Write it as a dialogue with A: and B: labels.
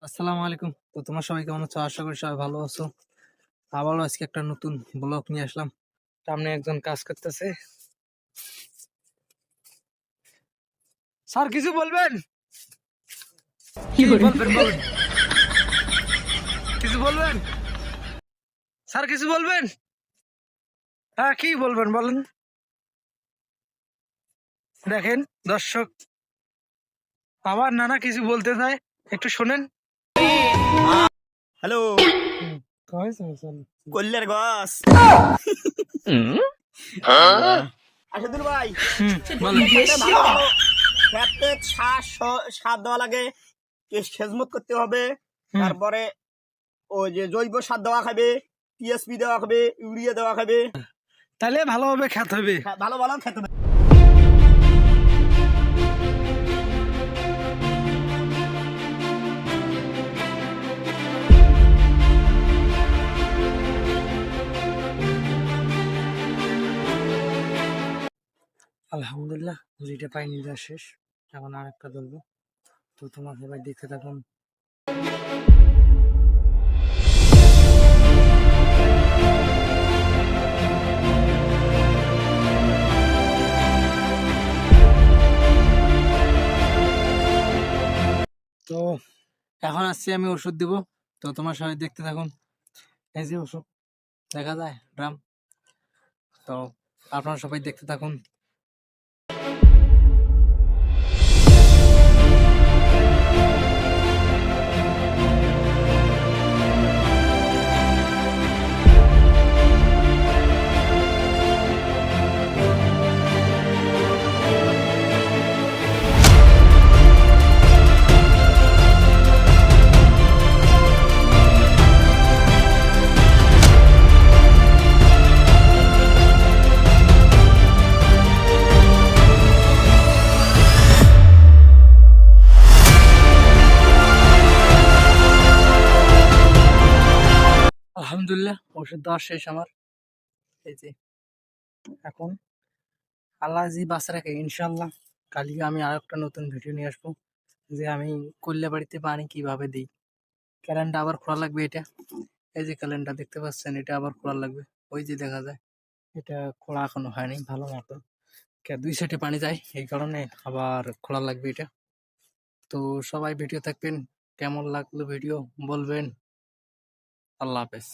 A: আসসালামু আলাইকুম। তো তোমরা সবাই কেমন আছো? আশা করি সবাই ভালো আছো। আবারও আজকে একটা নতুন ব্লগ নিয়ে আসলাম। সামনে একজন কাজ করতেছে। স্যার কিছু বলবেন? কি বলবেন বলুন। কিছু বলবেন? স্যার কিছু বলবেন? হ্যাঁ কি বলবেন বলেন। দেখেন দর্শক, আমার নানা কিছু বলতে চায়, একটু শোনেন।
B: হ্যালো
A: হুম, কয়েছে স্যার।
B: কল্যার গস আসাদুল ভাই
A: বলেন।
B: ভালো ভালো খেতে সার দেওয়া লাগে, খেজমত করতে হবে।
A: হুম,
B: তারপরে ওই যে জৈব সার দেওয়া খাবে, টিএসপি দেওয়া খাবে, ইউরিয়া দেওয়া খাবে,
A: তাহলে ভালোভাবে খেতে হবে।
B: ভালো ভালো খেতে হবে।
A: আলহামদুলিল্লাহ, দুইটা পাই নিজা শেষ। এখন আর একটা ধরবো। তো তোমার সবাই দেখতে থাকুন। তো এখন আসছি আমি ওষুধ দিব। তো তোমার সবাই দেখতে থাকুন। এই যে ওষুধ দেখা যায় ড্রাম। তো আপনারা সবাই দেখতে থাকুন। আলহামদুলিল্লাহ, ওষুধ দেওয়া শেষ আমার। এই যে এখন আল্লাহ জি বাঁচা রাখে, ইনশাল্লাহ কালকে আমি আর একটা নতুন ভিডিও নিয়ে আসবো, যে আমি কল্যা বাড়িতে পানি কিভাবে দিই। ক্যালেন্ডার আবার খোলা লাগবে এটা। এই যে ক্যালেন্ডার দেখতে পাচ্ছেন, এটা আবার খোলা লাগবে। ওই যে দেখা যায়, এটা খোলা এখনো হয়নি ভালো মতো। দুই সাইডে পানি যায়, এই কারণে আবার খোলা লাগবে এটা। তো সবাই ভিডিও থাকবেন, কেমন লাগলো ভিডিও বলবেন। আল্লাহ হাফেজ।